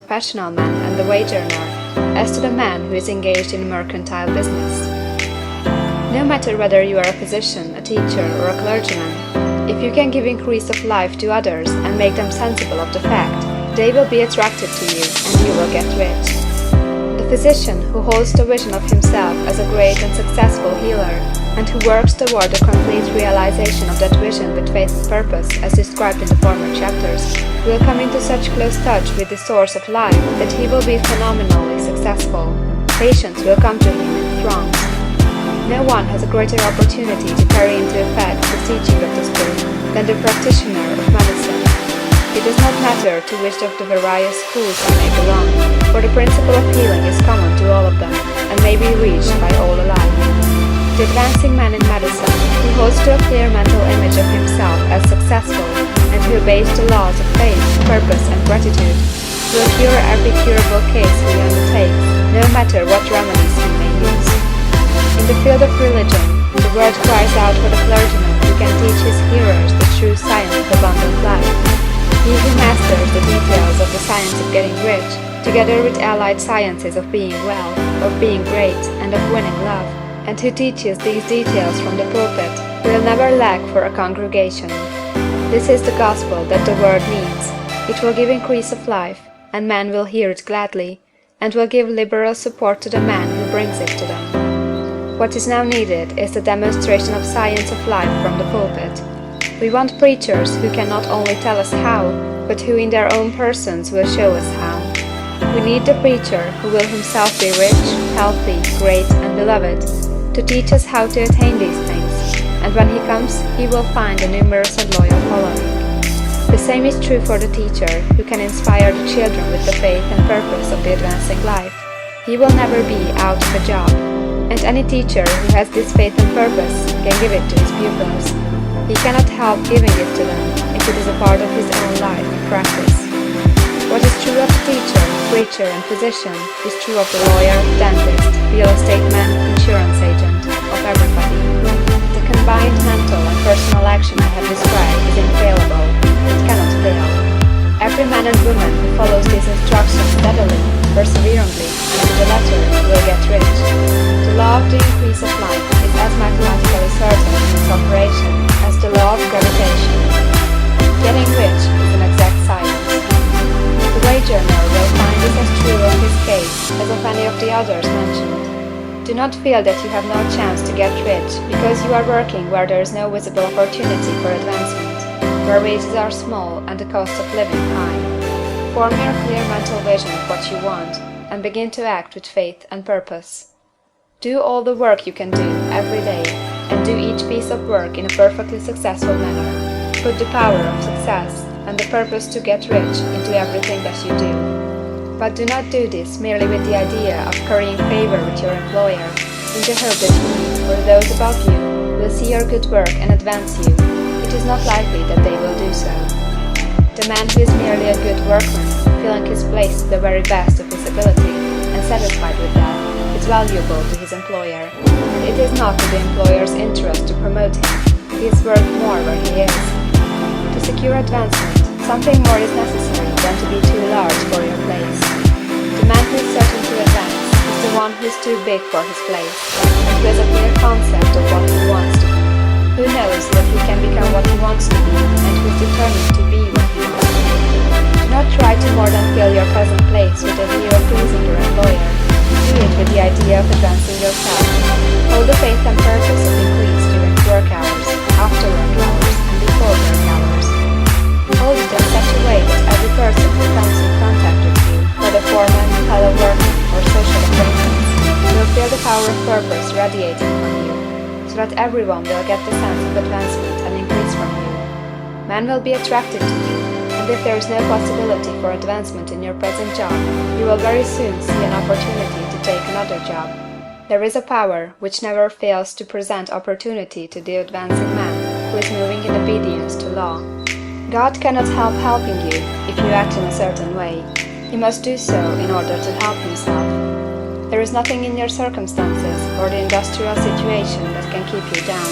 professional man and the wage earner as to the man who is engaged in mercantile business. No matter whether you are a physician, a teacher, or a clergyman, if you can give increase of life to others and make them sensible of the fact, they will be attracted to you and you will get rich. The physician who holds the vision of himself as a great and successful healer, and who works toward the complete realization of that vision with faith and purpose, as described in the former chapters, will come into such close touch with the source of life that he will be phenomenally successful. Patients will come to him in throngs. No one has a greater opportunity to carry into effect the teaching of the Spirit than the practitioner of medicine. It does not matter to which of the various schools he may belong, for the principle of healing is common to all of them, and may be reached by all alike. The advancing man in medicine, who holds to a clear mental image of himself as successful, and who obeys the laws of faith, purpose, and gratitude, will cure every curable case he undertakes, no matter what remedies he may use. In the field of religion, the word cries out for the clergyman who can teach his hearers the true science of abundant life. He who masters the details of the science of getting rich, together with allied sciences of being well, of being great, and of winning love, and who teaches these details from the pulpit, will never lack for a congregation. This is the gospel that the word needs. It will give increase of life, and men will hear it gladly, and will give liberal support to the man who brings it to them. What is now needed is the demonstration of science of life from the pulpit. We want preachers who can not only tell us how, but who in their own persons will show us how. We need the preacher who will himself be rich, healthy, great, and beloved, to teach us how to attain these things, and when he comes, he will find a numerous and loyal following. The same is true for the teacher who can inspire the children with the faith and purpose of the advancing life. He will never be out of a job, and any teacher who has this faith and purpose can give it to his pupils. He cannot help giving it to them if it is a part of his own life and practice. What is true of the teacher, preacher, and physician is true of the lawyer, dentist, real estate man, insurance agent, of everybody. The combined mental and personal action I have described is infallible. It cannot fail. Every man and woman who follows these instructions steadily, perseveringly, and to the letter will get rich. The law of the increase of life is as mathematically certain in its operation as the law of gravitation. Getting rich is an exact science. The wage earner will find this as true of his case as of any of the others mentioned. Do not feel that you have no chance to get rich because you are working where there is no visible opportunity for advancement, where wages are small and the cost of living high. Form your clear mental vision of what you want, and begin to act with faith and purpose. Do all the work you can do every day, and do each piece of work in a perfectly successful manner. Put the power of success and the purpose to get rich into everything that you do. But do not do this merely with the idea of currying favor with your employer, in the hope that he, or those above you, will see your good work and advance you. It is not likely that they will do so. The man who is merely a good workman, filling his place to the very best of his ability, and satisfied with that, is valuable to his employer, and it is not to the employer's interest to promote him. He is worth more where he is. To secure advancement, something more is necessary than to be too large for your place. The man who is certain to advance is the one who is too big for his place, and who has a clear concept of what he wants to be, who knows that he can become what he wants to be, and who is determined to be what he wants to be. Do not try to more than fill your present place with a view of pleasing your employer. Do it with the idea of advancing yourself. Hold the faith and purpose of increase during work hours, after work hours, and before work hours. Hold it in such a way that every person who comes in contact with you, whether foreman, fellow workman, or social acquaintance, will feel the power of purpose radiating from you, so that everyone will get the sense of advancement and increase from you. Men will be attracted to you, and if there is no possibility for advancement in your present job, you will very soon see an opportunity to take another job. There is a power which never fails to present opportunity to the advancing man who is moving in obedience to law. God cannot help helping you if you act in a certain way. He must do so in order to help himself. There is nothing in your circumstances or the industrial situation that can keep you down.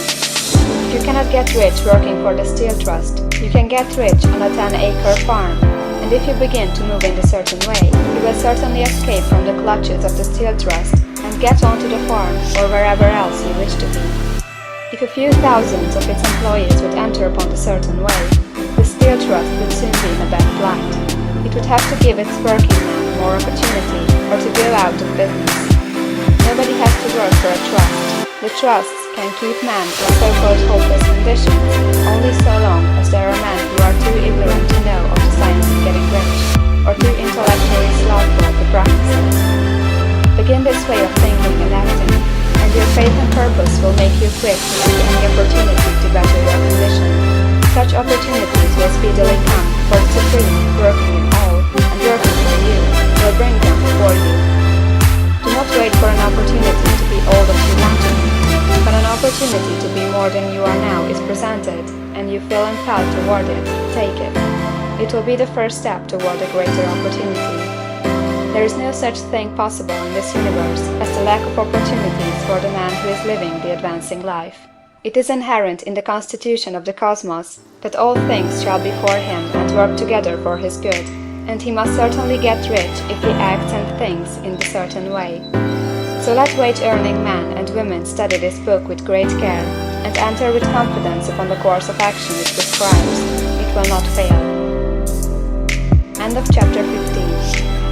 If you cannot get rich working for the Steel Trust, you can get rich on a 10-acre farm, and if you begin to move in a certain way, certainly escape from the clutches of the Steel Trust and get onto the farm or wherever else you wish to be. If a few thousands of its employees would enter upon the certain way, the Steel Trust would soon be in a bad plight. It would have to give its working men more opportunity or to go out of business. Nobody has to work for a trust. The trusts can keep men in so-called hopeless conditions only so long as there are men who are too ignorant to know of the science of getting rich, or too intellectually slothful of the practices. Begin this way of thinking and acting, and your faith and purpose will make you quick to see any opportunity to better your condition. Such opportunities will speedily come, for the Supreme, working in all, and working for you, will bring them before you. Do not wait for an opportunity to be all that you want to be. When an opportunity to be more than you are now is presented, and you feel impelled toward it, take it. It will be the first step toward a greater opportunity. There is no such thing possible in this universe as the lack of opportunities for the man who is living the advancing life. It is inherent in the constitution of the cosmos that all things shall be for him and work together for his good, and he must certainly get rich if he acts and thinks in the certain way. So let wage-earning men and women study this book with great care, and enter with confidence upon the course of action it prescribes. It will not fail. End of chapter 15.